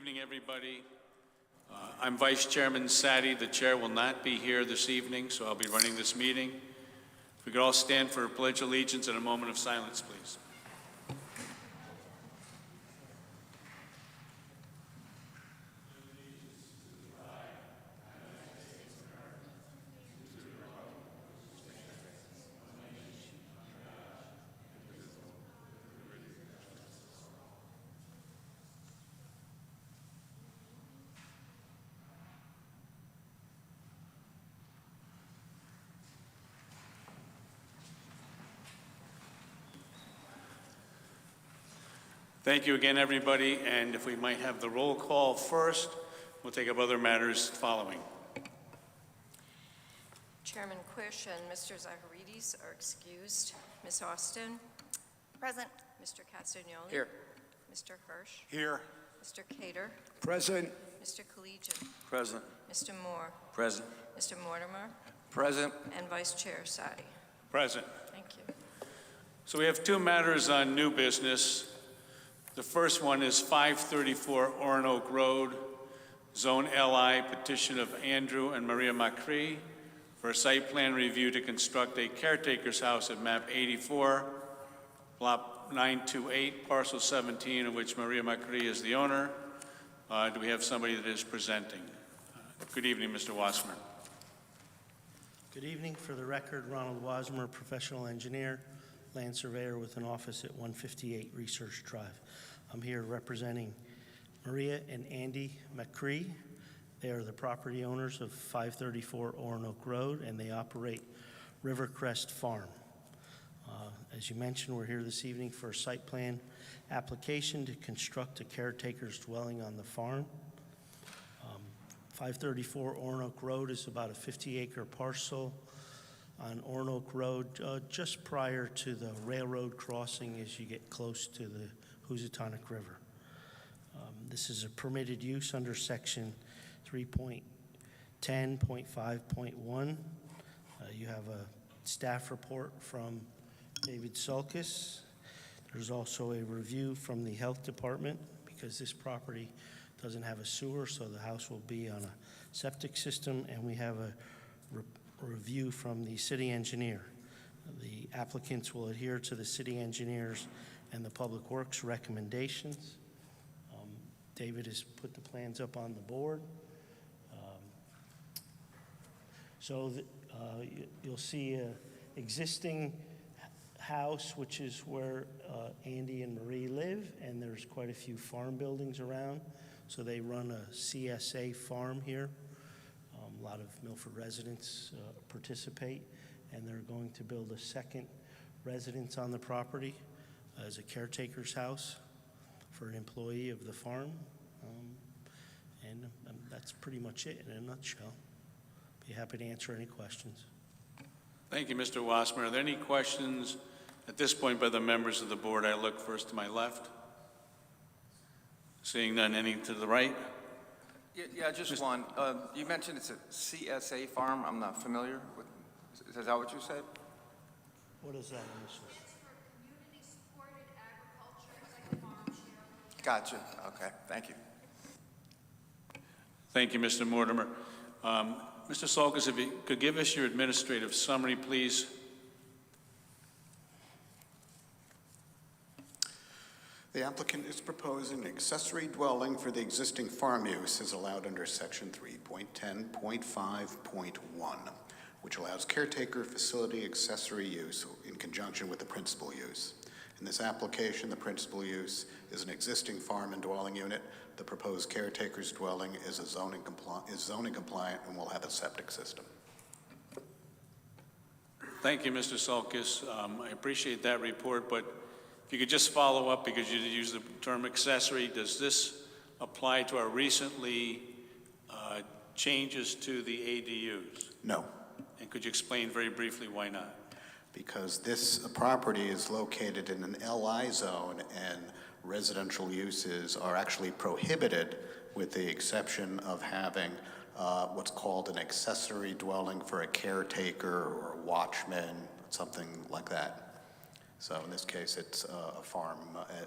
evening, everybody. I'm Vice Chairman Sadi. The chair will not be here this evening, so I'll be running this meeting. If we could all stand for a pledge of allegiance and a moment of silence, please. Thank you again, everybody, and if we might have the roll call first, we'll take up other matters following. Chairman Quish and Mr. Zacharides are excused. Ms. Austin? Present. Mr. Castagnoli? Here. Mr. Hirsch? Here. Mr. Cater? Present. Mr. Collegian? Present. Mr. Moore? Present. Mr. Mortimer? Present. And Vice Chair Sadi. Present. Thank you. So we have two matters on new business. The first one is 534 Oronoque Road, Zone LI, petition of Andrew and Maria Macri for a site plan review to construct a caretaker's house at map 84, block 928, parcel 17, of which Maria Macri is the owner. Do we have somebody that is presenting? Good evening, Mr. Wasserman. Good evening. For the record, Ronald Wasmer, professional engineer, land surveyor with an office at 158 Research Drive. I'm here representing Maria and Andy McCree. They are the property owners of 534 Oronoque Road, and they operate Rivercrest Farm. As you mentioned, we're here this evening for a site plan application to construct a caretaker's dwelling on the farm. 534 Oronoque Road is about a 50-acre parcel on Oronoque Road, just prior to the railroad crossing as you get close to the Housatonic River. This is a permitted use under section 3.10.5.1. You have a staff report from David Sulkis. There's also a review from the health department because this property doesn't have a sewer, so the house will be on a septic system, and we have a review from the city engineer. The applicants will adhere to the city engineers and the public works recommendations. David has put the plans up on the board. You'll see an existing house, which is where Andy and Marie live, and there's quite a few farm buildings around. So they run a CSA farm here. A lot of Milford residents participate, and they're going to build a second residence on the property as a caretaker's house for an employee of the farm. And that's pretty much it in a nutshell. Be happy to answer any questions. Thank you, Mr. Wasserman. Are there any questions at this point by the members of the board? I look first to my left. Seeing none, any to the right? Yeah, just one. You mentioned it's a CSA farm. I'm not familiar with. Is that what you said? What is that initially? It's for community-supported agriculture, it's like a farm share. Gotcha. Okay. Thank you. Thank you, Mr. Mortimer. Mr. Sulkis, if you could give us your administrative summary, please. The applicant is proposing an accessory dwelling for the existing farm use as allowed under section 3.10.5.1, which allows caretaker facility accessory use in conjunction with the principal use. In this application, the principal use is an existing farm and dwelling unit. The proposed caretaker's dwelling is zoning compliant and will have a septic system. Thank you, Mr. Sulkis. I appreciate that report, but if you could just follow up, because you used the term accessory, does this apply to our recently changes to the ADUs? No. And could you explain very briefly why not? Because this property is located in an LI zone and residential uses are actually prohibited with the exception of having what's called an accessory dwelling for a caretaker or a watchman, something like that. So in this case, it's a farm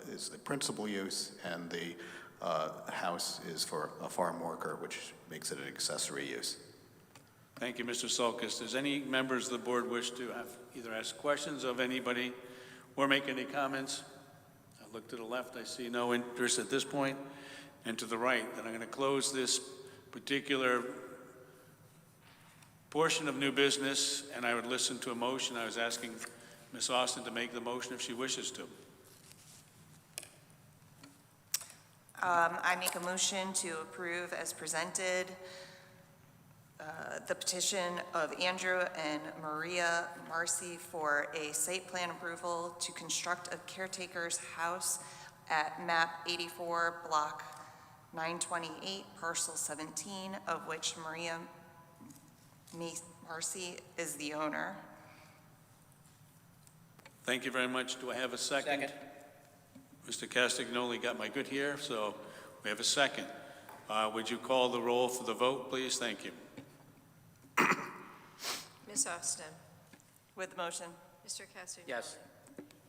is the principal use, and the house is for a farm worker, which makes it an accessory use. Thank you, Mr. Sulkus. Does any members of the board wish to either ask questions of anybody or make any comments? I look to the left, I see no interest at this point, and to the right. Then I'm going to close this particular portion of new business, and I would listen to a motion. I was asking Ms. Austin to make the motion if she wishes to. I make a motion to approve as presented the petition of Andrew and Maria Marcy for a site plan approval to construct a caretaker's house at map 84, block 928, parcel 17, of which Maria Marcy is the owner. Thank you very much. Do I have a second? Second. Mr. Castagnoli got my good here, so we have a second. Would you call the roll for the vote, please? Thank you. Ms. Austin, With the motion. Mr. Castagnoli. Yes.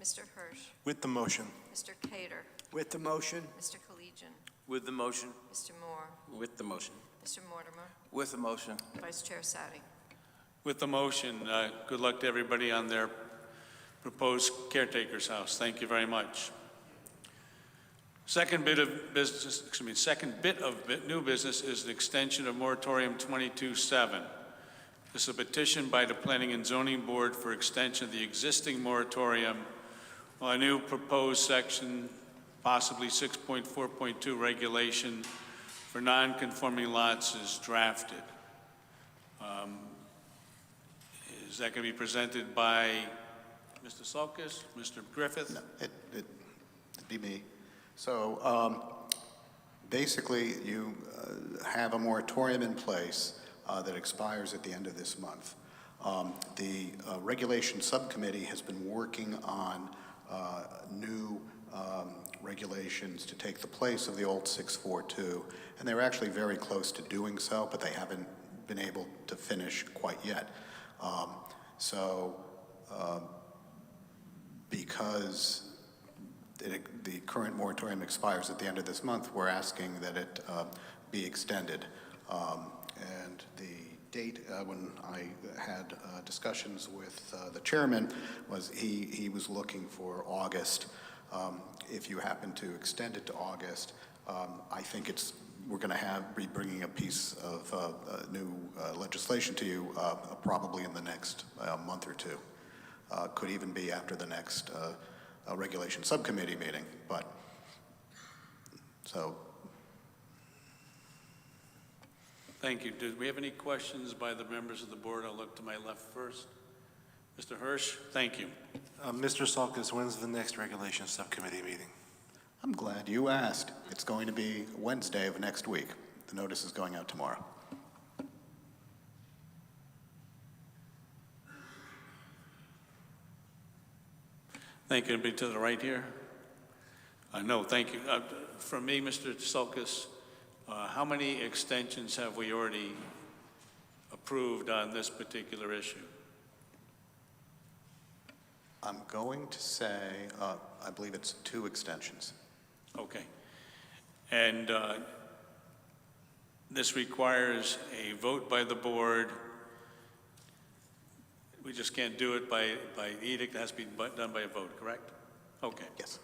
Mr. Hirsch, With the motion. Mr. Cater, With the motion. Mr. Collegian, With the motion. Mr. Moore, With the motion. Mr. Mortimer, With the motion. Vice Chair Sadi. With the motion, good luck to everybody on their proposed caretaker's house. Thank you very much. Second bit of new business is an extension of moratorium 22-7. This is a petition by the Planning and Zoning Board for extension of the existing moratorium while a new proposed section, possibly 6.4.2 regulation for non-conforming lots is drafted. Is that going to be presented by Mr. Sulkus, Mr. Griffith? No, it'd be me. So basically, you have a moratorium in place that expires at the end of this month. The regulation subcommittee has been working on new regulations to take the place of the old 642, and they're actually very close to doing so, but they haven't been able to finish quite yet. Because the current moratorium expires at the end of this month, we're asking that it be extended. And the date when I had discussions with the chairman was he was looking for August. If you happen to extend it to August, I think we're going to be bringing a piece of new legislation to you probably in the next month or two. Could even be after the next regulation subcommittee meeting, but so. Thank you. Do we have any questions by the members of the board? I'll look to my left first. Mr. Hirsch, thank you. Mr. Sulkus, when's the next regulation subcommittee meeting? I'm glad you asked. It's going to be Wednesday of next week. The notice is going out tomorrow. Thank you. Be to the right here. No, thank you. From me, Mr. Sulkus, how many extensions have we already approved on this particular issue? I'm going to say, I believe it's 2 extensions. Okay. And this requires a vote by the board. We just can't do it by edict. It has to be done by a vote, correct? Okay. Yes.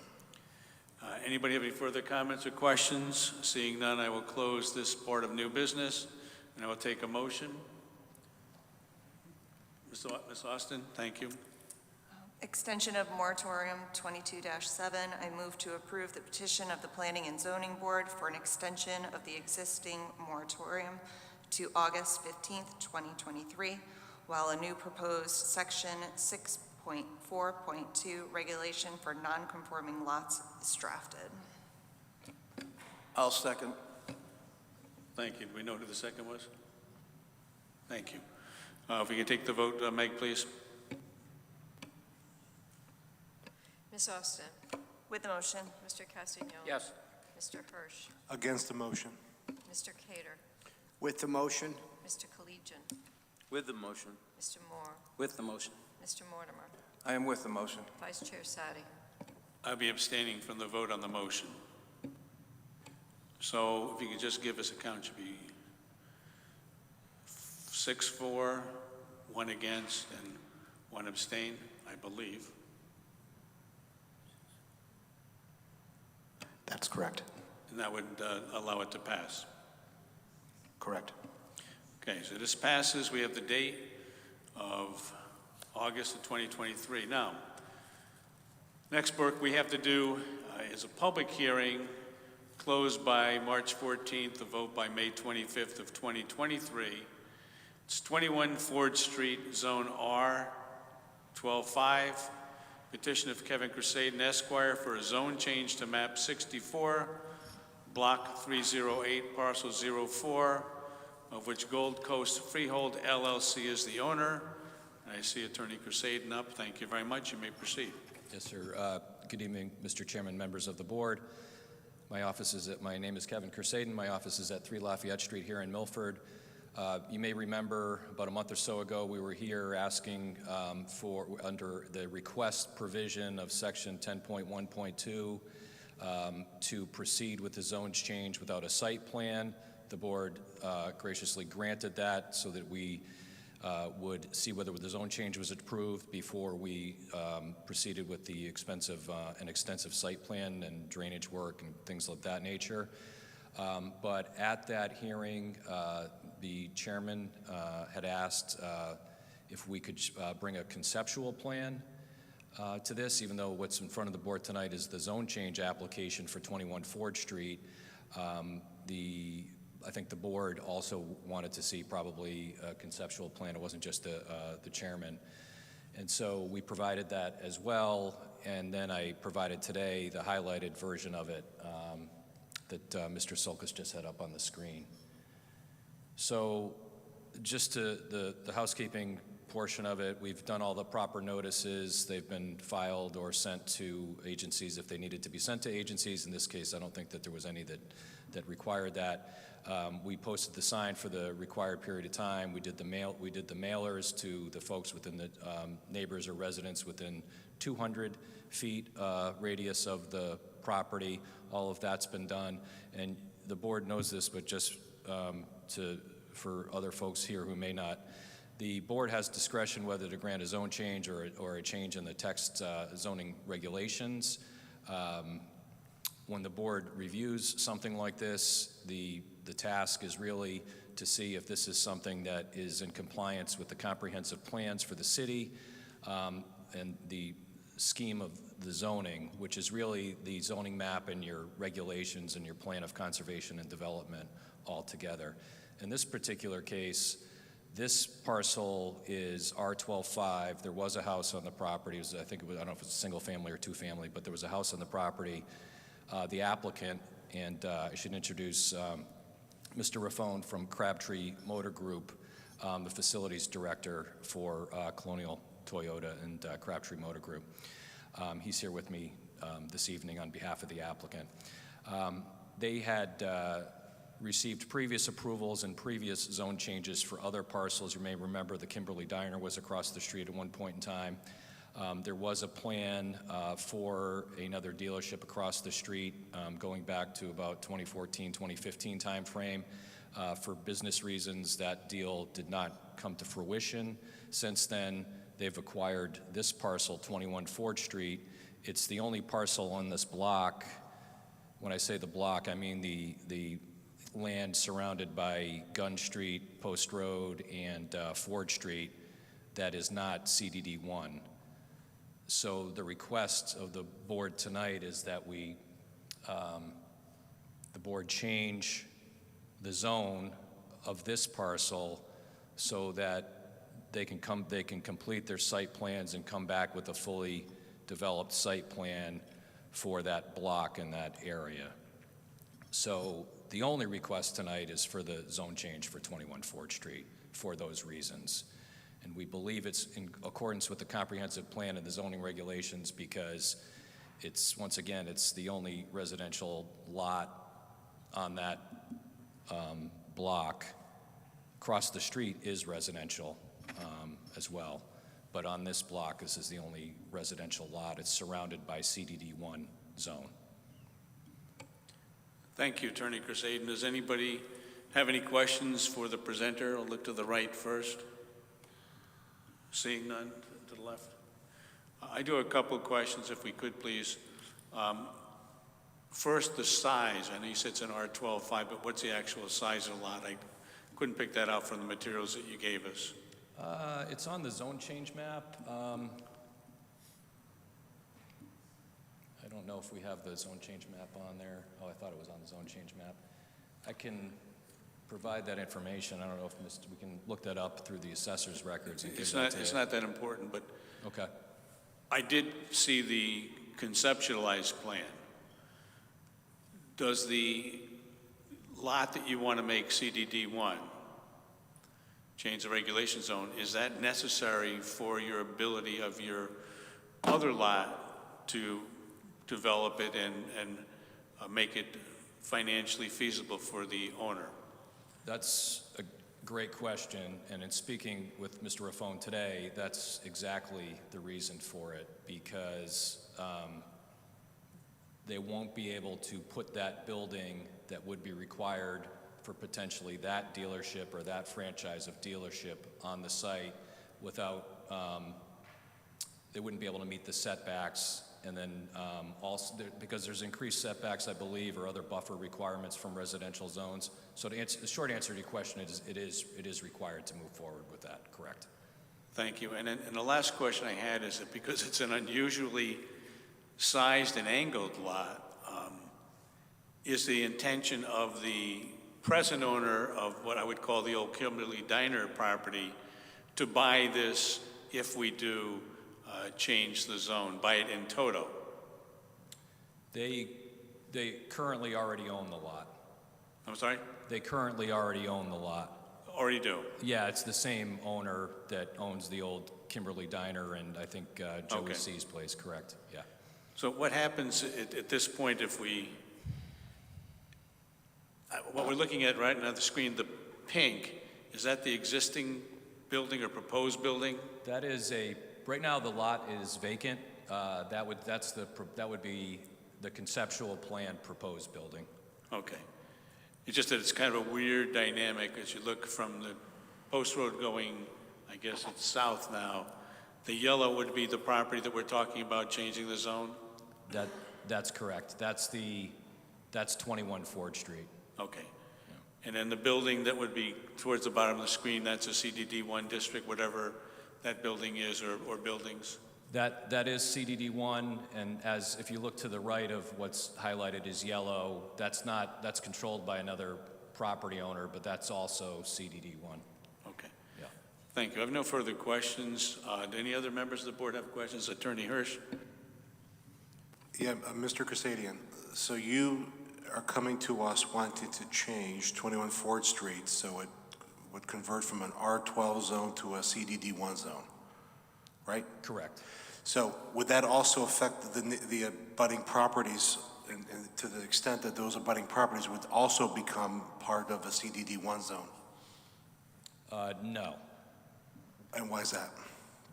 Anybody have any further comments or questions? Seeing none, I will close this part of new business, and I will take a motion. Ms. Austin, thank you. Extension of moratorium 22-7. I move to approve the petition of the Planning and Zoning Board for an extension of the existing moratorium to August 15th, 2023, while a new proposed section 6.4.2 regulation for non-conforming lots is drafted. I'll second. Thank you. Do we know who the second was? Thank you. If we can take the vote, Meg, please. Ms. Austin, With the motion. Mr. Castagnoli. Yes. Mr. Hirsch, Against the motion. Mr. Cater, With the motion. Mr. Collegian, With the motion. Mr. Moore, With the motion. Mr. Mortimer, I am with the motion. Vice Chair Sadi. I'll be abstaining from the vote on the motion. So if you could just give us a count, should be 6 for, 1 against, and 1 abstain, I believe. That's correct. And that would allow it to pass. Correct. Okay, so this passes. We have the date of August of 2023. Now, next work we have to do is a public hearing closed by March 14th, a vote by May 25th of 2023. It's 21 Ford Street, Zone R, 12-5. Petition of Kevin Crusaden Esquire for a zone change to map 64, block 308, parcel 04, of which Gold Coast Freehold LLC is the owner. I see Attorney Crusaden up. Thank you very much. You may proceed. Yes, sir. Good evening, Mr. Chairman, members of the board. My name is Kevin Crusaden. My office is at 3 Lafayette Street here in Milford. You may remember about a month or so ago, we were here asking for, under the request provision of section 10.1.2, to proceed with the zones change without a site plan. The board graciously granted that so that we would see whether the zone change was approved before we proceeded with the expensive and extensive site plan and drainage work and things of that nature. But at that hearing, the chairman had asked if we could bring a conceptual plan to this, even though what's in front of the board tonight is the zone change application for 21 Ford Street. I think the board also wanted to see probably a conceptual plan. It wasn't just the chairman. And so we provided that as well, and then I provided today the highlighted version of it that Mr. Sulkus just had up on the screen. So just to the housekeeping portion of it, we've done all the proper notices. They've been filed or sent to agencies if they needed to be sent to agencies. In this case, I don't think that there was any that required that. We posted the sign for the required period of time. We did the mailers to the folks within the neighbors or residents within 200 feet radius of the property. All of that's been done, and the board knows this, but just for other folks here who may not, the board has discretion whether to grant a zone change or a change in the text zoning regulations. When the board reviews something like this, the task is really to see if this is something that is in compliance with the comprehensive plans for the city and the scheme of the zoning, which is really the zoning map and your regulations and your plan of conservation and development all together. In this particular case, this parcel is R12-5. There was a house on the property. It was, I don't know if it's a single family or two family, but there was a house on the property. The applicant, and I should introduce Mr. Raffone from Crabtree Motor Group, the facilities director for Colonial Toyota and Crabtree Motor Group. He's here with me this evening on behalf of the applicant. They had received previous approvals and previous zone changes for other parcels. You may remember the Kimberly Diner was across the street at one point in time. There was a plan for another dealership across the street going back to about 2014, 2015 timeframe. For business reasons, that deal did not come to fruition. Since then, they've acquired this parcel, 21 Ford Street. It's the only parcel on this block. When I say the block, I mean the land surrounded by Gunn Street, Post Road, and Ford Street that is not CDD1. So the request of the board tonight is that the board change the zone of this parcel so that they can complete their site plans and come back with a fully developed site plan for that block in that area. So the only request tonight is for the zone change for 21 Ford Street for those reasons. And we believe it's in accordance with the comprehensive plan and the zoning regulations because it's, once again, it's the only residential lot on that block. Across the street is residential as well. But on this block, this is the only residential lot. It's surrounded by CDD1 zone. Thank you, Attorney Crisaden. Does anybody have any questions for the presenter? I'll look to the right first. Seeing none, to the left. I do have a couple of questions, if we could, please. First, the size. I know you said it's an R12-5, but what's the actual size of the lot? I couldn't pick that out from the materials that you gave us. It's on the zone change map. I don't know if we have the zone change map on there. Oh, I thought it was on the zone change map. I can provide that information. I don't know if we can look that up through the assessor's records and give that to you. It's not that important, but Okay. I did see the conceptualized plan. Does the lot that you want to make CDD1, change the regulation zone, is that necessary for your ability of your other lot to develop it and make it financially feasible for the owner? That's a great question, and in speaking with Mr. Raffone today, that's exactly the reason for it, because they won't be able to put that building that would be required for potentially that dealership or that franchise of dealership on the site without, they wouldn't be able to meet the setbacks, and then also, because there's increased setbacks, I believe, or other buffer requirements from residential zones. So to answer, the short answer to your question is it is required to move forward with that, correct? Thank you. And the last question I had is that because it's an unusually sized and angled lot, is the intention of the present owner of what I would call the old Kimberly Diner property to buy this if we do change the zone, buy it in toto? They currently already own the lot. I'm sorry? They currently already own the lot. Already do? Yeah, it's the same owner that owns the old Kimberly Diner and I think Joey Okay. C's place, correct? Yeah. So what happens at this point if we, what we're looking at right now on the screen, the pink, is that the existing building or proposed building? That is right now the lot is vacant. That would be the conceptual plan proposed building. Okay. It's just that it's kind of a weird dynamic as you look from the post road going, I guess it's south now. The yellow would be the property that we're talking about changing the zone? That's correct. That's 21 Ford Street. Okay. And then the building that would be towards the bottom of the screen, that's a CDD1 district, whatever that building is or buildings? That is CDD1, and if you look to the right of what's highlighted as yellow, that's controlled by another property owner, but that's also CDD1. Okay. Yeah. Thank you. I have no further questions. Do any other members of the board have questions? Attorney Hirsch? Yeah, Mr. Casadian, so you are coming to us wanting to change 21 Ford Street so it would convert from an R12 zone to a CDD1 zone, right? Correct. So would that also affect the abutting properties and to the extent that those abutting properties would also become part of a CDD1 zone? No. And why is that?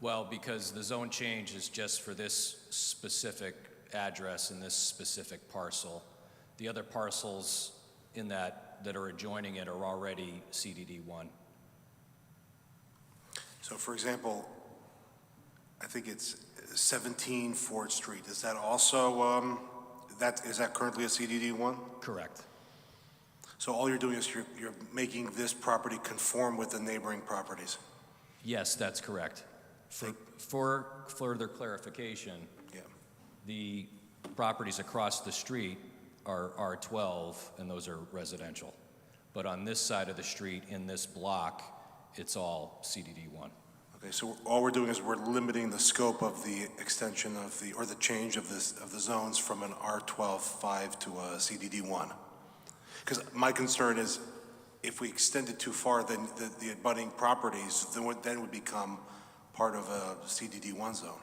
Well, because the zone change is just for this specific address and this specific parcel. The other parcels in that are adjoining it are already CDD1. So for example, I think it's 17 Ford Street. Is that also, is that currently a CDD1? Correct. So all you're doing is you're making this property conform with the neighboring properties? Yes, that's correct. For further clarification, Yeah. the properties across the street are R12, and those are residential. But on this side of the street, in this block, it's all CDD1. Okay, so all we're doing is we're limiting the scope of the extension of or the change of the zones from an R12-5 to a CDD1. Because my concern is if we extend it too far, then the abutting properties then would become part of a CDD1 zone.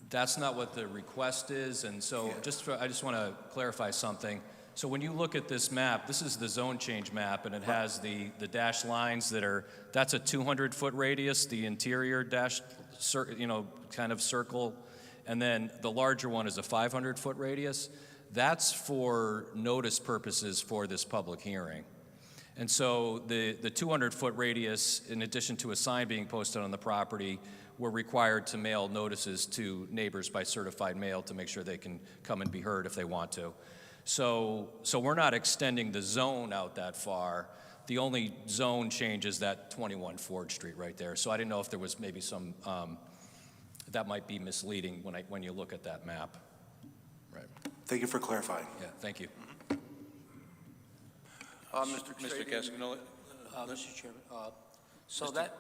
That's not what the request is, and so Yeah. I just want to clarify something. So when you look at this map, this is the zone change map, and it has the dashed lines that's a 200-foot radius, the interior dashed, kind of circle, And then the larger one is a 500-foot radius. That's for notice purposes for this public hearing. And so the 200-foot radius, in addition to a sign being posted on the property, we're required to mail notices to neighbors by certified mail to make sure they can come and be heard if they want to. So we're not extending the zone out that far. The only zone change is that 21 Ford Street right there. So I didn't know if there was maybe some, that might be misleading when you look at that map. Right. Thank you for clarifying. Yeah, thank you. Mr. Cascarino? Mr. Chairman, so the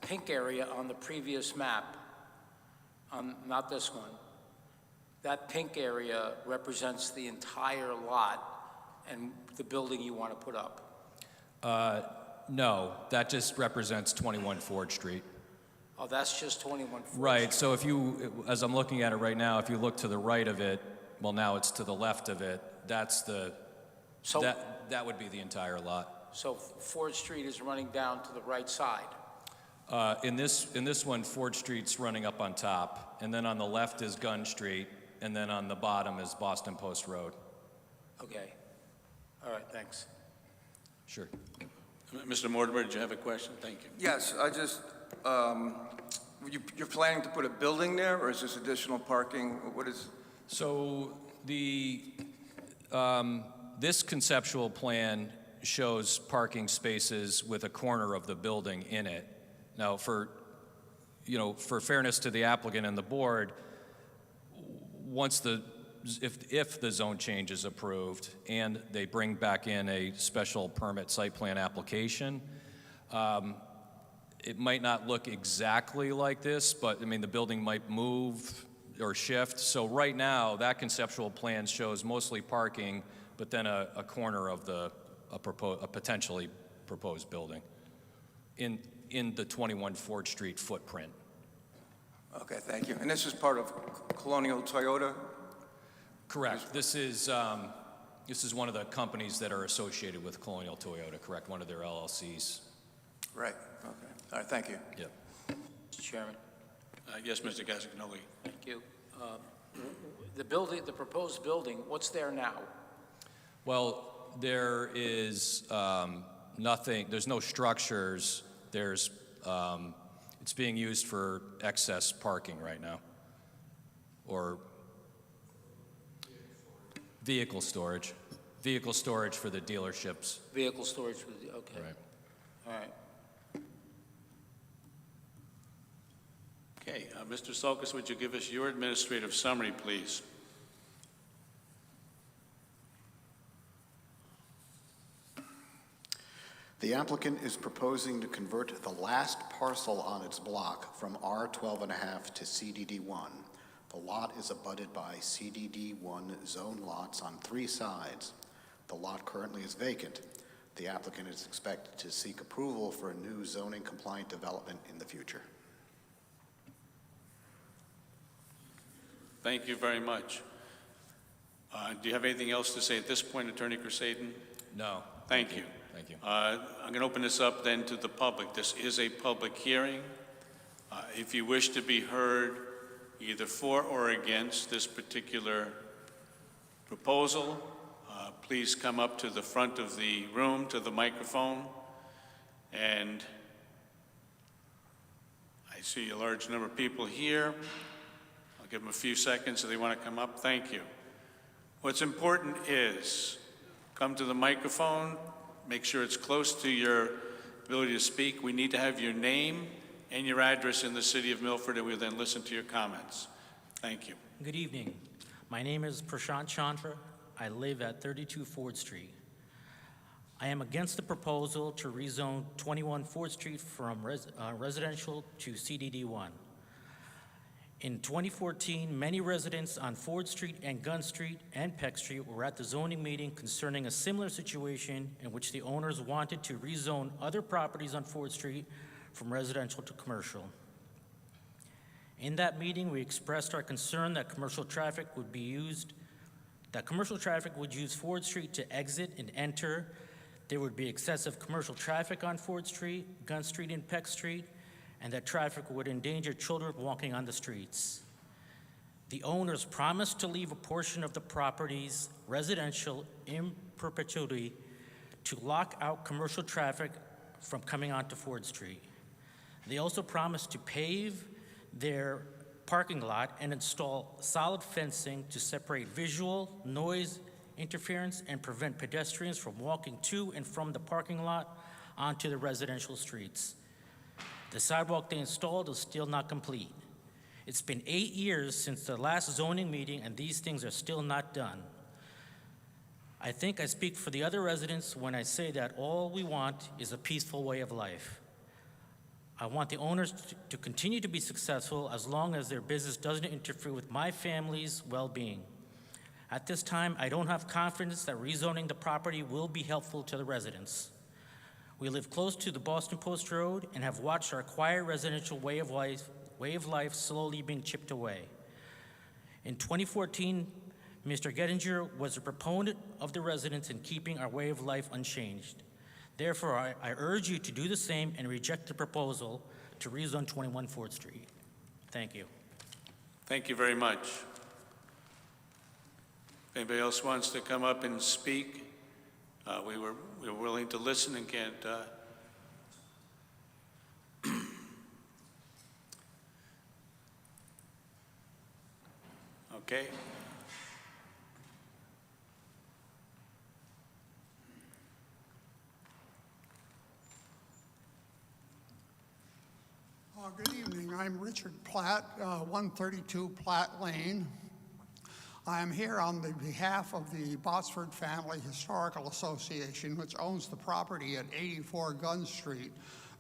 pink area on the previous map, not this one, that pink area represents the entire lot and the building you want to put up? No, that just represents 21 Ford Street. Oh, that's just 21 Ford Right, Street. so if you, as I'm looking at it right now, if you look to the right of it, well, now it's to the left of it, that's the, So, that would be the entire lot. so Ford Street is running down to the right side? In this one, Ford Street's running up on top, and then on the left is Gunn Street, and then on the bottom is Boston Post Road. Okay. All right, thanks. Sure. Mr. Mortimer, did you have a question? Thank you. Yes, I just, you're planning to put a building there, or is this additional parking? What is? So this conceptual plan shows parking spaces with a corner of the building in it. Now, for fairness to the applicant and the board, if the zone change is approved and they bring back in a special permit site plan application, it might not look exactly like this, but I mean, the building might move or shift. So right now, that conceptual plan shows mostly parking, but then a corner of a potentially proposed building in the 21 Ford Street footprint. Okay, thank you. And this is part of Colonial Toyota? Correct. This is one of the companies that are associated with Colonial Toyota, correct? One of their LLCs. Right, okay. All right, thank you. Yep. Mr. Chairman, Yes, Mr. Cascarino. thank you. The building, the proposed building, what's there now? Well, there is nothing, there's no structures, it's being used for excess parking right now, or vehicle storage for the dealerships. Vehicle storage for the, okay. Right. All right. Okay, Mr. Sulkus, would you give us your administrative summary, please? The applicant is proposing to convert the last parcel on its block from R12.5 to CDD1. The lot is abutted by CDD1 zone lots on 3 sides. The lot currently is vacant. The applicant is expected to seek approval for a new zoning compliant development in the future. Thank you very much. Do you have anything else to say at this point, Attorney Crusaden? No. Thank you. Thank you. I'm going to open this up then to the public. This is a public hearing. If you wish to be heard either for or against this particular proposal, please come up to the front of the room, to the microphone. And I see a large number of people here. I'll give them a few seconds if they want to come up. Thank you. What's important is come to the microphone, make sure it's close to your ability to speak. We need to have your name and your address in the city of Milford, and we'll then listen to your comments. Thank you. Good evening. My name is Prashant Chandra. I live at 32 Ford Street. I am against the proposal to rezone 21 Ford Street from residential to CDD1. In 2014, many residents on Ford Street and Gunn Street and Peck Street were at the zoning meeting concerning a similar situation in which the owners wanted to rezone other properties on Ford Street from residential to commercial. In that meeting, we expressed our concern that commercial traffic would use Ford Street to exit and enter. There would be excessive commercial traffic on Ford Street, Gunn Street, and Peck Street, and that traffic would endanger children walking on the streets. The owners promised to leave a portion of the properties residential in perpetuity to lock out commercial traffic from coming onto Ford Street. They also promised to pave their parking lot and install solid fencing to separate visual, noise, interference, and prevent pedestrians from walking to and from the parking lot onto the residential streets. The sidewalk they installed is still not complete. It's been 8 years since the last zoning meeting, and these things are still not done. I think I speak for the other residents when I say that all we want is a peaceful way of life. I want the owners to continue to be successful as long as their business doesn't interfere with my family's well-being. At this time, I don't have confidence that rezoning the property will be helpful to the residents. We live close to the Boston Post Road and have watched our quiet residential way of life slowly being chipped away. In 2014, Mr. Gettinger was a proponent of the residents in keeping our way of life unchanged. Therefore, I urge you to do the same and reject the proposal to rezone 21 Ford Street. Thank you. Thank you very much. If anybody else wants to come up and speak, we were willing to listen and can't. Okay. Good evening. I'm Richard Platt, 132 Platt Lane. I am here on the behalf of the Botsford Family Historical Association, which owns the property at 84 Gunn Street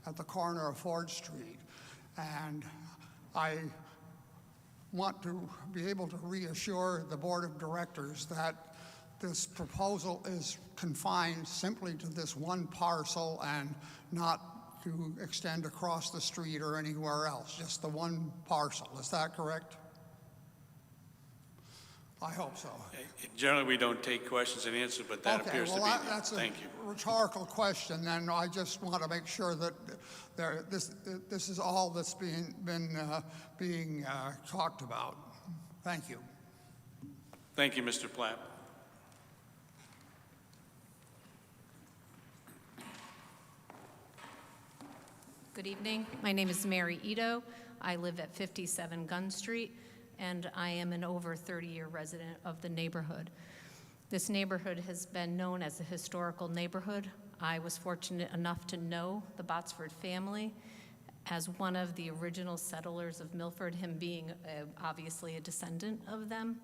at the corner of Ford Street. And I want to be able to reassure the Board of Directors that this proposal is confined simply to this one parcel and not to extend across the street or anywhere else, just the one parcel. Is that correct? I hope so. Generally, we don't take questions and answers, but that appears to be. That's Thank a you. rhetorical question, and I just want to make sure that this is all that's being talked about. Thank you. Thank you, Mr. Platt. Good evening. My name is Mary Ito. I live at 57 Gunn Street, and I am an over 30-year resident of the neighborhood. This neighborhood has been known as a historical neighborhood. I was fortunate enough to know the Botsford family as one of the original settlers of Milford, him being obviously a descendant of them.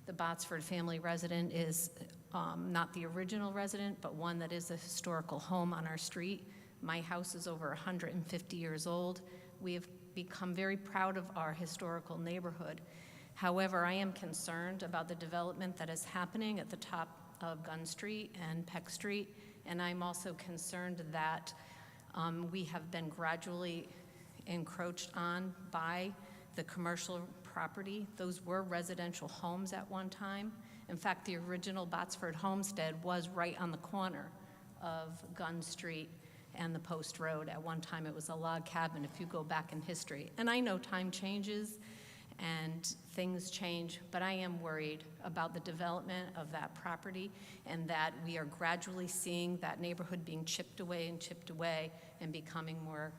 The Botsford family resident is not the original resident, but one that is a historical home on our street. My house is over 150 years old. We have become very proud of our historical neighborhood. However, I am concerned about the development that is happening at the top of Gunn Street and Peck Street, and I'm also concerned that we have been gradually encroached on by the commercial property. Those were residential homes at one time. In fact, the original Botsford homestead was right on the corner of Gunn Street and the Post Road. At one time, it was a log cabin, if you go back in history. And I know time changes and things change, but I am worried about the development of that property and that we are gradually seeing that neighborhood being chipped away and becoming more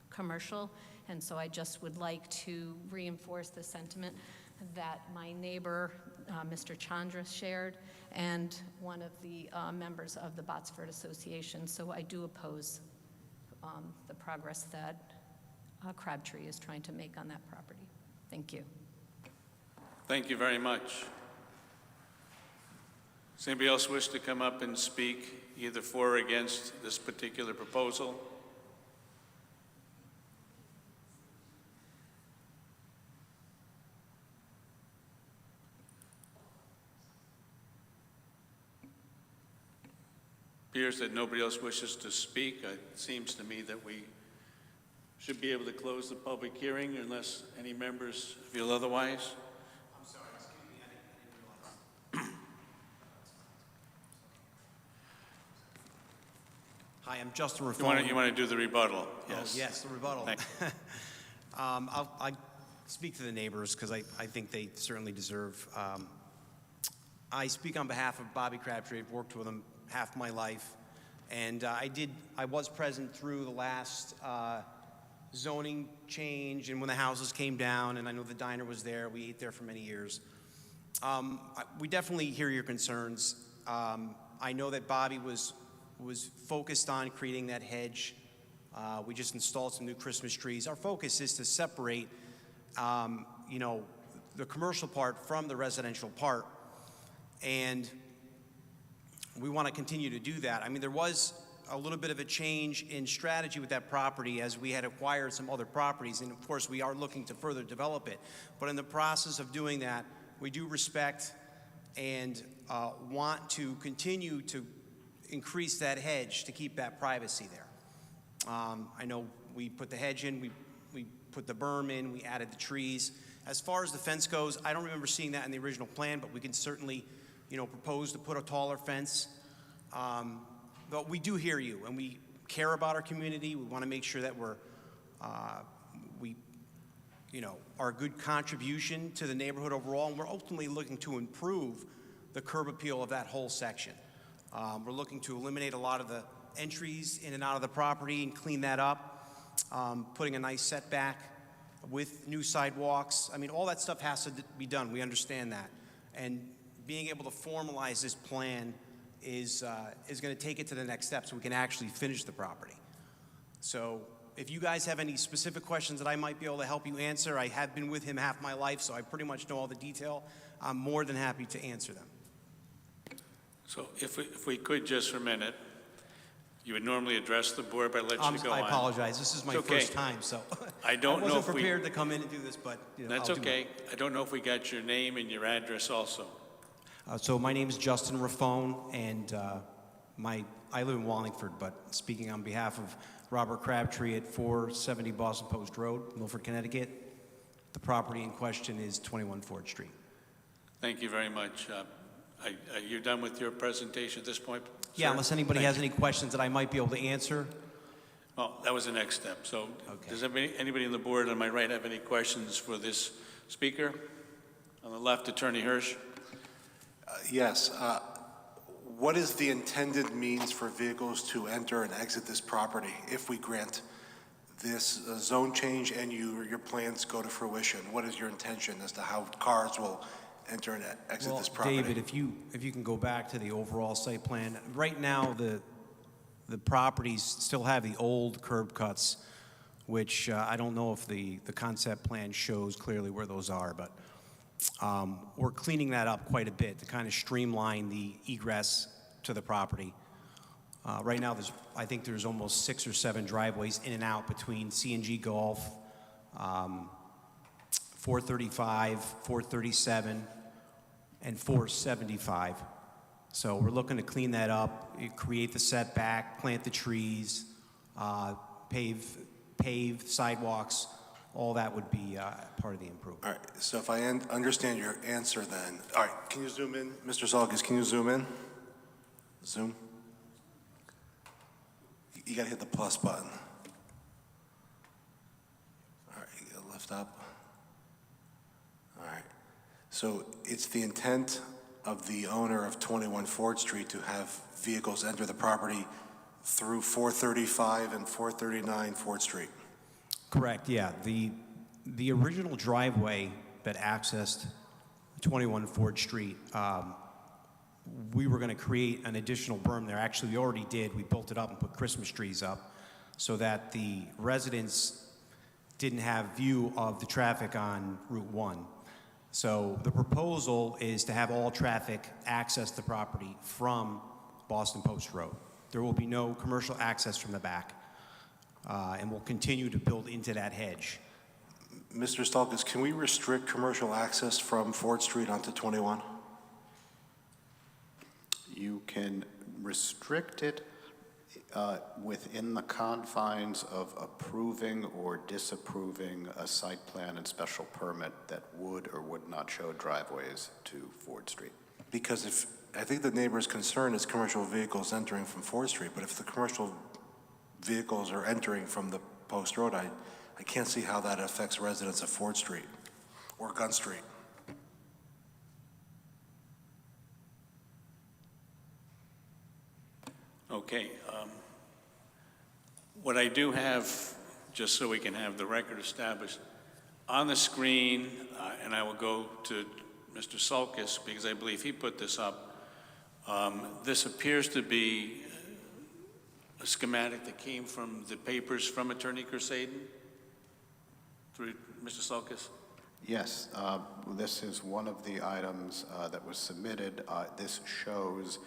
commercial. And so I just would like to reinforce the sentiment that my neighbor, Mr. Chandra, shared, and one of the members of the Botsford Association. So I do oppose the progress that Crabtree is trying to make on that property. Thank you. Thank you very much. Does anybody else wish to come up and speak either for or against this particular proposal? Appears that nobody else wishes to speak. It seems to me that we should be able to close the public hearing unless any members feel otherwise. I'm sorry, excuse me, I didn't realize. Hi, I'm Justin Raffoni. You want to do the rebuttal? Yes. Oh, yes, the rebuttal. Thank you. I speak to the neighbors because I think they certainly deserve. I speak on behalf of Bobby Crabtree. I've worked with him half my life. And I was present through the last zoning change and when the houses came down, and I know the diner was there. We ate there for many years. We definitely hear your concerns. I know that Bobby was focused on creating that hedge. We just installed some new Christmas trees. Our focus is to separate, you know, the commercial part from the residential part. And we want to continue to do that. I mean, there was a little bit of a change in strategy with that property as we had acquired some other properties. And of course, we are looking to further develop it. But in the process of doing that, we do respect and want to continue to increase that hedge to keep that privacy there. I know we put the hedge in, we put the berm in, we added the trees. As far as the fence goes, I don't remember seeing that in the original plan, but we can certainly, you know, propose to put a taller fence. But we do hear you, and we care about our community. We want to make sure that we, you know, are a good contribution to the neighborhood overall, and we're ultimately looking to improve the curb appeal of that whole section. We're looking to eliminate a lot of the entries in and out of the property and clean that up, putting a nice setback with new sidewalks. I mean, all that stuff has to be done. We understand that. And being able to formalize this plan is going to take it to the next step so we can actually finish the property. So if you guys have any specific questions that I might be able to help you answer, I have been with him half my life, so I pretty much know all the detail. I'm more than happy to answer them. So if we could just for a minute, you would normally address the board, but I'll let you go on. I apologize. This is my first time, so I don't know if wasn't prepared to come in and do this, but you know, That's I'll do okay. it. I don't know if we got your name and your address also. So my name is Justin Raffone, and I live in Wallingford, but speaking on behalf of Robert Crabtree at 470 Boston Post Road, Milford, Connecticut. The property in question is 21 Ford Street. Thank you very much. You're done with your presentation at this point? Yeah, sir? unless anybody Thank has you. any questions that I might be able to answer. Well, that was the next step. So Okay. does anybody on the board on my right have any questions for this speaker? On the left, Attorney Hirsch. Yes. What is the intended means for vehicles to enter and exit this property if we grant this zone change and your plans go to fruition? What is your intention as to how cars will enter and exit this property? David, if you can go back to the overall site plan, right now the properties still have the old curb cuts, which I don't know if the concept plan shows clearly where those are, but we're cleaning that up quite a bit to kind of streamline the egress to the property. Right now, I think there's almost 6 or 7 driveways in and out between C&G Golf, 435, 437, and 475. So we're looking to clean that up, create the setback, plant the trees, pave sidewalks. All that would be part of the improvement. All right, so if I understand your answer then, all right, can you zoom in? Mr. Zalgis, can you zoom in? Zoom. You gotta hit the plus button. All right, you gotta lift up. All right, so it's the intent of the owner of 21 Ford Street to have vehicles enter the property through 435 and 439 Ford Street. Correct, yeah. The original driveway that accessed 21 Ford Street, we were going to create an additional berm there. Actually, we already did. We built it up and put Christmas trees up so that the residents didn't have view of the traffic on Route 1. So the proposal is to have all traffic access the property from Boston Post Road. There will be no commercial access from the back. And we'll continue to build into that hedge. Mr. Stalkis, can we restrict commercial access from Ford Street onto 21? You can restrict it within the confines of approving or disapproving a site plan and special permit that would or would not show driveways to Ford Street. Because I think the neighbor's concern is commercial vehicles entering from Ford Street, but if the commercial vehicles are entering from the Post Road, I can't see how that affects residents of Ford Street. or Gun Street? Okay. What I do have, just so we can have the record established, on the screen, and I will go to Mr. Sulkus because I believe he put this up. This appears to be a schematic that came from the papers from Attorney Kersaden, through Mr. Sulkus. Yes, this is one of the items that was submitted. This shows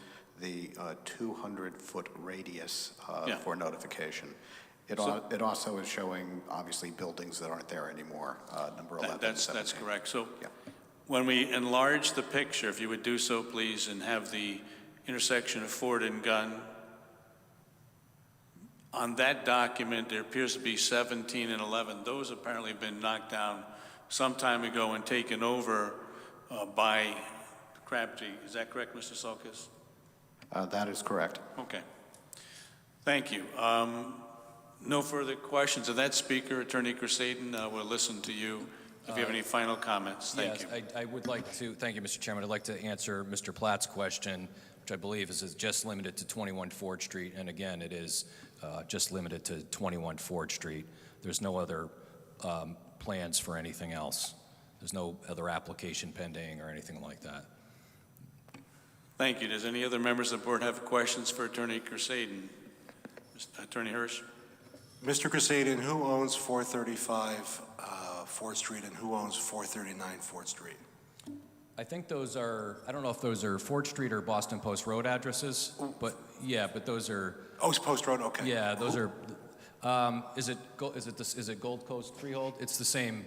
the 200-foot radius Yeah. for notification. It also is showing, obviously, buildings that aren't there anymore, number 11, That's 17. correct. So Yeah. when we enlarge the picture, if you would do so, please, and have the intersection of Ford and Gunn, on that document, there appears to be 17 and 11. Those apparently have been knocked down some time ago and taken over by Crabtree. Is that correct, Mr. Sulkus? That is correct. Okay. Thank you. No further questions of that speaker. Attorney Kersaden, we'll listen to you if you have any final comments. Thank you. Yes, I would like to, thank you, Mr. Chairman. I'd like to answer Mr. Platt's question, which I believe is just limited to 21 Ford Street. And again, it is just limited to 21 Ford Street. There's no other plans for anything else. There's no other application pending or anything like that. Thank you. Does any other members of the board have questions for Attorney Kersaden? Attorney Hirsch? Mr. Kersaden, who owns 435 Ford Street and who owns 439 Ford Street? I think those are, I don't know if those are Ford Street or Boston Post Road addresses, but yeah, but those are, Oh, it's Post Road, okay. yeah, those are, is it Gold Coast Freehold? It's the same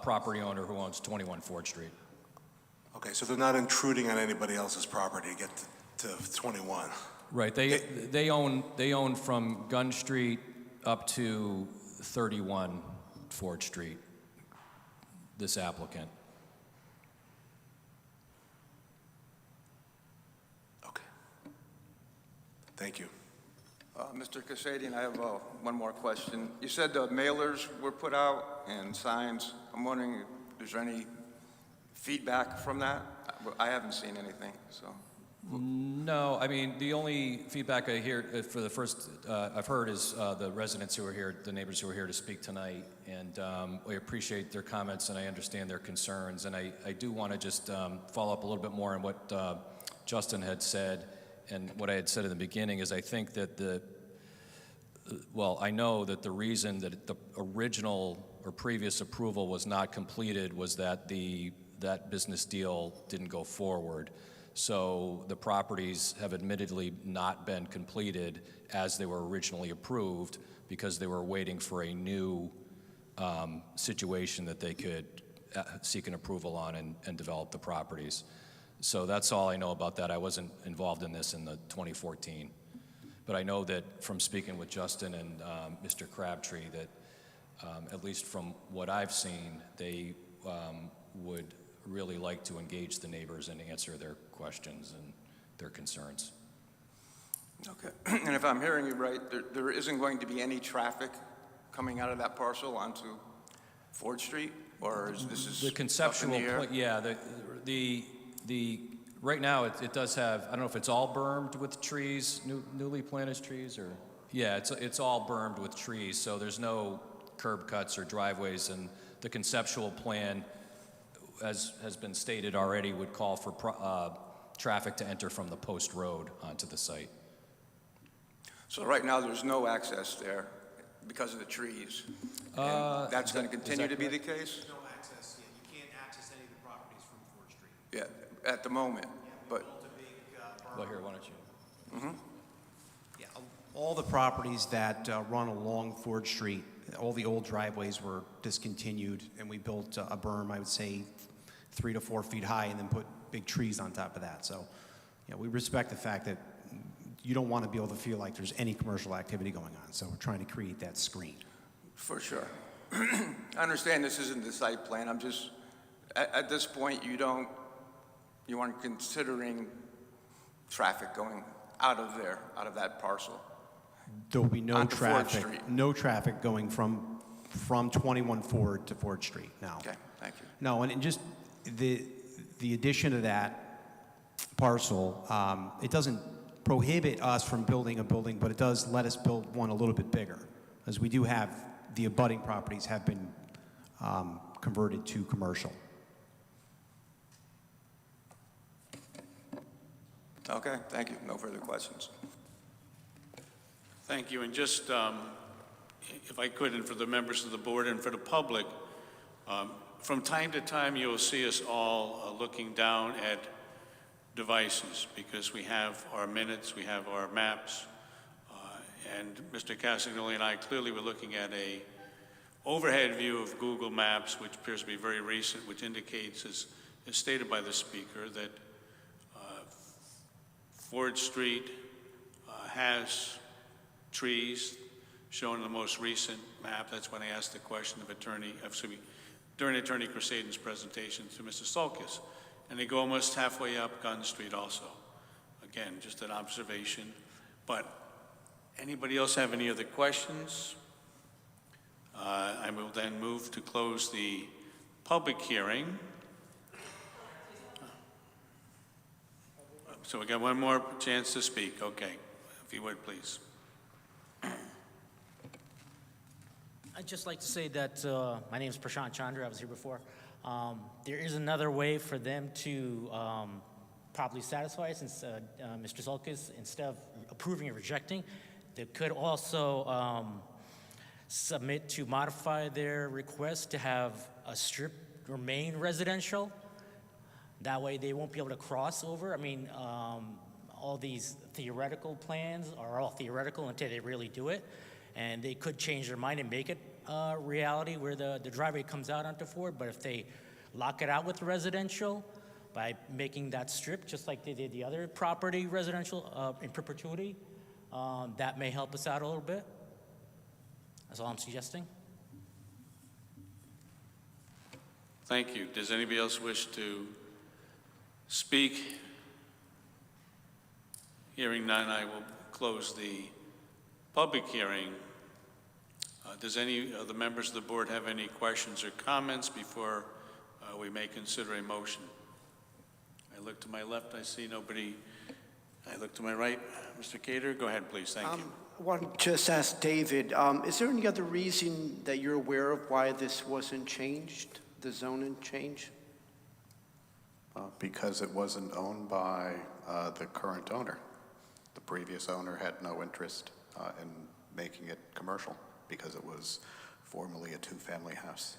property owner who owns 21 Ford Street. Okay, so they're not intruding on anybody else's property to get to 21. Right, they own from Gunn Street up to 31 Ford Street, this applicant. Okay. Thank you. Mr. Kasadian, I have one more question. You said the mailers were put out and signs. I'm wondering if there's any feedback from that? I haven't seen anything, so. No, I mean, the only feedback I hear for the first, I've heard is the residents who are here, the neighbors who are here to speak tonight, and we appreciate their comments and I understand their concerns. And I do want to just follow up a little bit more on what Justin had said, and what I had said in the beginning is I think that I know that the reason that the original or previous approval was not completed was that that business deal didn't go forward. So the properties have admittedly not been completed as they were originally approved because they were waiting for a new situation that they could seek an approval on and develop the properties. So that's all I know about that. I wasn't involved in this in the 2014. But I know that from speaking with Justin and Mr. Crabtree that at least from what I've seen, they would really like to engage the neighbors and answer their questions and their concerns. Okay. And if I'm hearing you right, there isn't going to be any traffic coming out of that parcel onto Ford Street? Or is this The conceptual, up in the air? yeah, the right now it does have, I don't know if it's all bermed with trees, newly planted trees, or, yeah, it's all bermed with trees, so there's no curb cuts or driveways, and the conceptual plan, as has been stated already, would call for traffic to enter from the Post Road onto the site. So right now, there's no access there because of the trees? And that's going to continue to be the case? No access, yeah, you can't access any of the properties from Ford Street. Yeah, at the moment, but, Well, here, why don't you? Yeah, all the properties that run along Ford Street, all the old driveways were discontinued, and we built a berm, I would say, 3 to 4 feet high, and then put big trees on top of that. So, we respect the fact that you don't want to be able to feel like there's any commercial activity going on. So we're trying to create that screen. for sure. I understand this isn't the site plan. I'm just, at this point, you aren't considering traffic going out of there, out of that parcel? There will be no Onto Ford traffic, Street. no traffic going from 21 Ford to Ford Street now. Okay, thank you. No, and just the addition of that parcel, it doesn't prohibit us from building a building, but it does let us build one a little bit bigger, as we do have, the abutting properties have been converted to commercial. Okay, thank you. No further questions. Thank you. And just, if I could, and for the members of the board and for the public, from time to time, you'll see us all looking down at devices because we have our minutes, we have our maps, and Mr. Castagnoli and I clearly were looking at a overhead view of Google Maps, which appears to be very recent, which indicates, as stated by the speaker, that Ford Street has trees shown in the most recent map. That's when I asked the question of during Attorney Crusaden's presentation to Mr. Sulkis. And they go almost halfway up Gunn Street also. Again, just an observation. But anybody else have any other questions? I will then move to close the public hearing. So we got one more chance to speak. Okay, if you would, please. I'd just like to say that my name is Prashant Chandra. I was here before. There is another way for them to properly satisfy it, since Mr. Sulkis, instead of approving or rejecting, they could also submit to modify their request to have a strip remain residential. That way they won't be able to cross over. I mean, all these theoretical plans are all theoretical until they really do it. And they could change their mind and make it reality where the driveway comes out onto Ford. But if they lock it out with residential by making that strip, just like they did the other property residential in perpetuity, that may help us out a little bit. That's all I'm suggesting. Thank you. Does anybody else wish to speak? Hearing none, I will close the public hearing. Does any of the members of the board have any questions or comments before we may consider a motion? I look to my left, I see nobody. I look to my right. Mr. Cater, go ahead, please. Thank you. I want to just ask David, is there any other reason that you're aware of why this wasn't changed, the zoning change? Because it wasn't owned by the current owner. The previous owner had no interest in making it commercial because it was formerly a two-family house.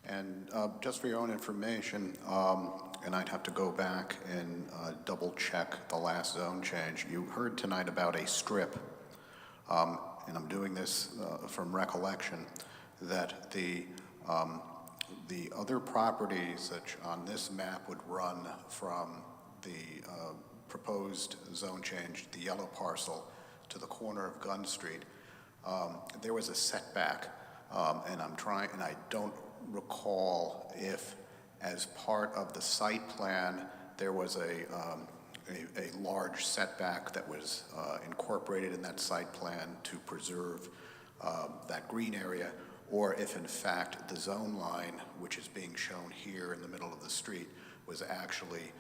And just for your own information, and I'd have to go back and double-check the last zone change. You heard tonight about a strip, and I'm doing this from recollection, that the other properties that on this map would run from the proposed zone change, the yellow parcel, to the corner of Gunn Street. There was a setback, and I don't recall if, as part of the site plan, there was a large setback that was incorporated in that site plan to preserve that green area, or if in fact the zone line, which is being shown here in the middle of the street, was actually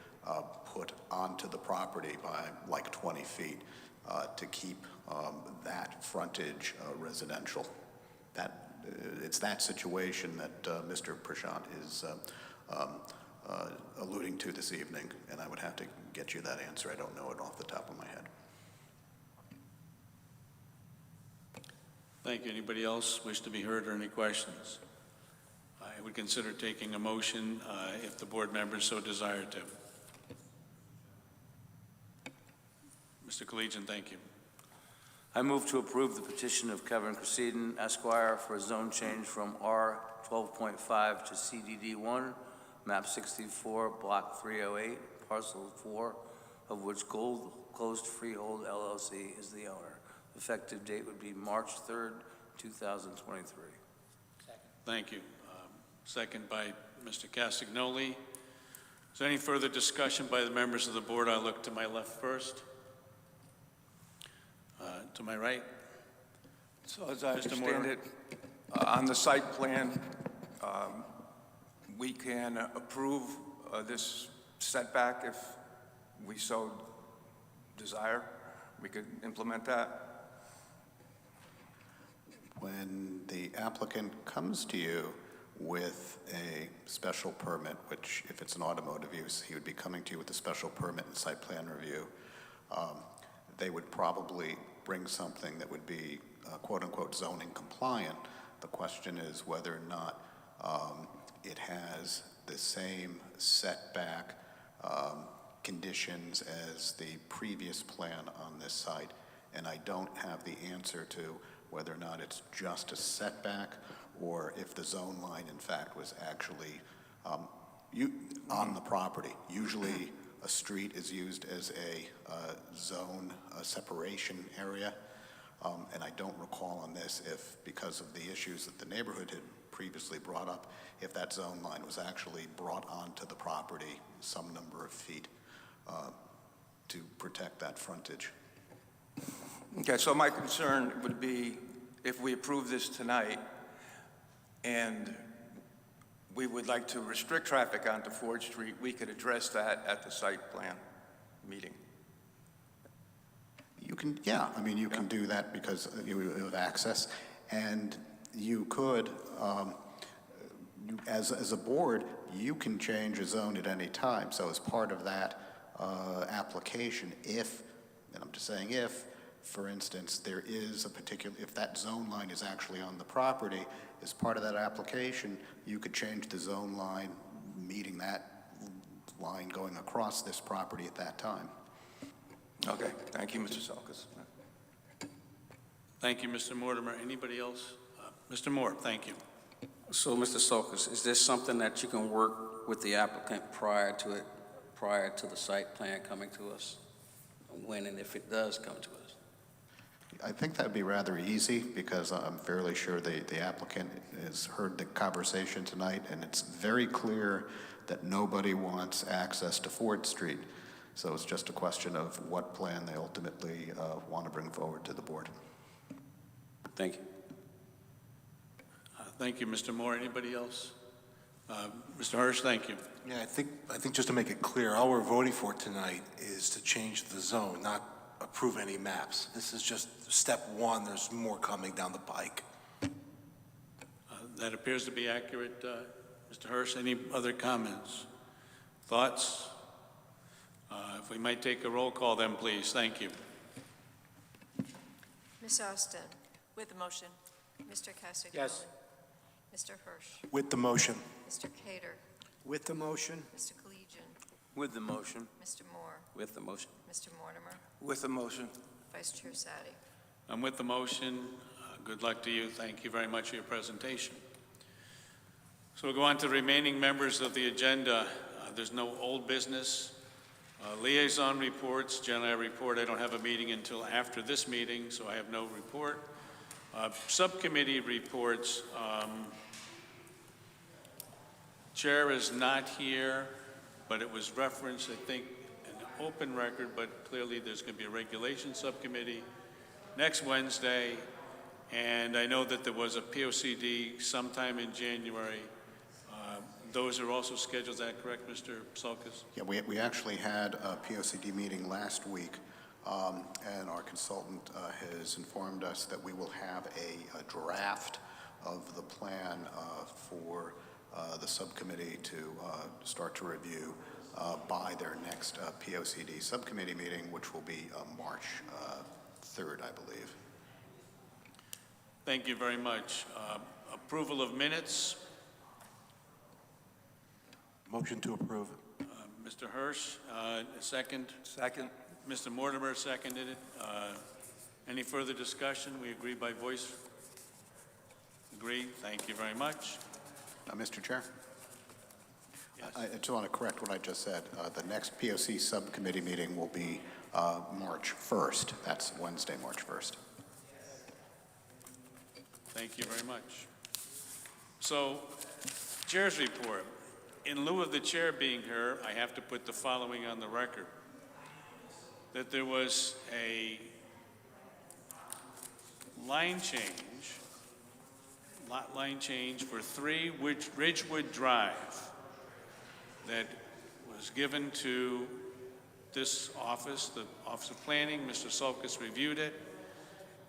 put onto the property by like 20 feet to keep that frontage residential. It's that situation that Mr. Prashant is alluding to this evening, and I would have to get you that answer. I don't know it off the top of my head. Thank you. Anybody else wish to be heard or any questions? I would consider taking a motion if the board members so desire to. Mr. Collegian, thank you. I move to approve the petition of Kevin Crusaden, Esquire, for a zone change from R12.5 to CDD1, map 64, block 308, parcel 4, of which Gold Coast Freehold LLC is the owner. Effective date would be March 3rd, 2023. Thank you. Second by Mr. Castagnoli. Is there any further discussion by the members of the board? I look to my left first. To my right. So as I understand it, On the site plan, we can approve this setback if we so desire. We could implement that. When the applicant comes to you with a special permit, which if it's an automotive use, he would be coming to you with a special permit and site plan review, they would probably bring something that would be quote-unquote zoning compliant. The question is whether or not it has the same setback conditions as the previous plan on this site, and I don't have the answer to whether or not it's just a setback or if the zone line, in fact, was actually on the property. Usually, a street is used as a zone separation area, and I don't recall on this if, because of the issues that the neighborhood had previously brought up, if that zone line was actually brought onto the property some number of feet to protect that frontage. Okay, so my concern would be if we approve this tonight and we would like to restrict traffic onto Ford Street, we could address that at the site plan meeting. You can, yeah, I mean, you can do that because you have access, and you could, as a board, you can change a zone at any time. So as part of that application, if, and I'm just saying if, for instance, there is a particular, if that zone line is actually on the property, as part of that application, you could change the zone line, meeting that line going across this property at that time. Okay, thank you, Mr. Selkis. Thank you, Mr. Mortimer. Anybody else? Mr. Moore, thank you. So, Mr. Sulkus, is this something that you can work with the applicant prior to the site plan coming to us? When and if it does come to us? I think that'd be rather easy because I'm fairly sure the applicant has heard the conversation tonight, and it's very clear that nobody wants access to Ford Street. So it's just a question of what plan they ultimately want to bring forward to the board. Thank you. Thank you, Mr. Moore. Anybody else? Mr. Hirsch, thank you. Yeah, I think just to make it clear, all we're voting for tonight is to change the zone, not approve any maps. This is just step one. There's more coming down the pike. That appears to be accurate. Mr. Hirsch, any other comments? Thoughts? If we might take a roll call then, please. Thank you. Ms. Austin? With the motion. Mr. Castiglione? Yes. Mr. Hirsch? With the motion. Mr. Cater? With the motion? Mr. Collegian? With the motion. Mr. Moore? With the motion. Mr. Mortimer? With the motion. Vice Chair Sadi? I'm with the motion. Good luck to you. Thank you very much for your presentation. So we'll go on to the remaining members of the agenda. There's no old business. Liaison reports. Generally, I report I don't have a meeting until after this meeting, so I have no report. Subcommittee reports. Chair is not here, but it was referenced, I think, an open record, but clearly there's going to be a regulation subcommittee next Wednesday, and I know that there was a POCD sometime in January. Those are also scheduled, is that correct, Mr. Sulkus? Yeah, we actually had a POCD meeting last week, and our consultant has informed us that we will have a draft of the plan for the subcommittee to start to review by their next POCD subcommittee meeting, which will be March 3rd, I believe. Thank you very much. Approval of minutes. Motion to approve. Mr. Hirsch, second. Second. Mr. Mortimer seconded it. Any further discussion? We agree by voice. Agreed. Thank you very much. Mr. Chair? Yes. I just want to correct what I just said. The next POC subcommittee meeting will be March 1st. That's Wednesday, March 1st. Thank you very much. So, Chair's report. In lieu of the chair being here, I have to put the following on the record. That there was a line change lot line change for 3 Ridgewood Drive that was given to this office, the Office of Planning. Mr. Sulkus reviewed it,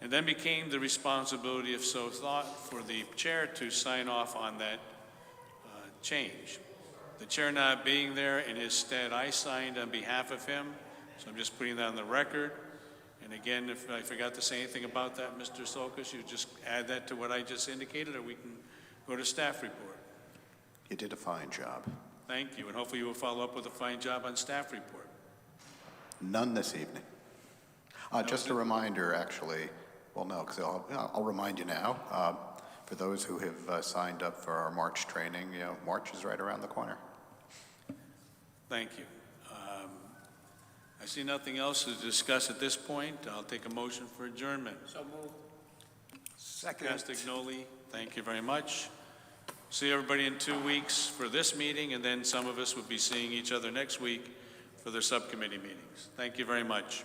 and then became the responsibility, if so thought, for the chair to sign off on that change. The chair not being there, in his stead, I signed on behalf of him, so I'm just putting that on the record. And again, if I forgot to say anything about that, Mr. Sulkus, you just add that to what I just indicated, or we can go to staff report. You did a fine job. Thank you, and hopefully you will follow up with a fine job on staff report. None this evening. Just a reminder, actually, well, no, because I'll remind you now. For those who have signed up for our March training, March is right around the corner. Thank you. I see nothing else to discuss at this point. I'll take a motion for adjournment. So moved. Second. Castagnoli, thank you very much. See everybody in 2 weeks for this meeting, and then some of us will be seeing each other next week for their subcommittee meetings. Thank you very much.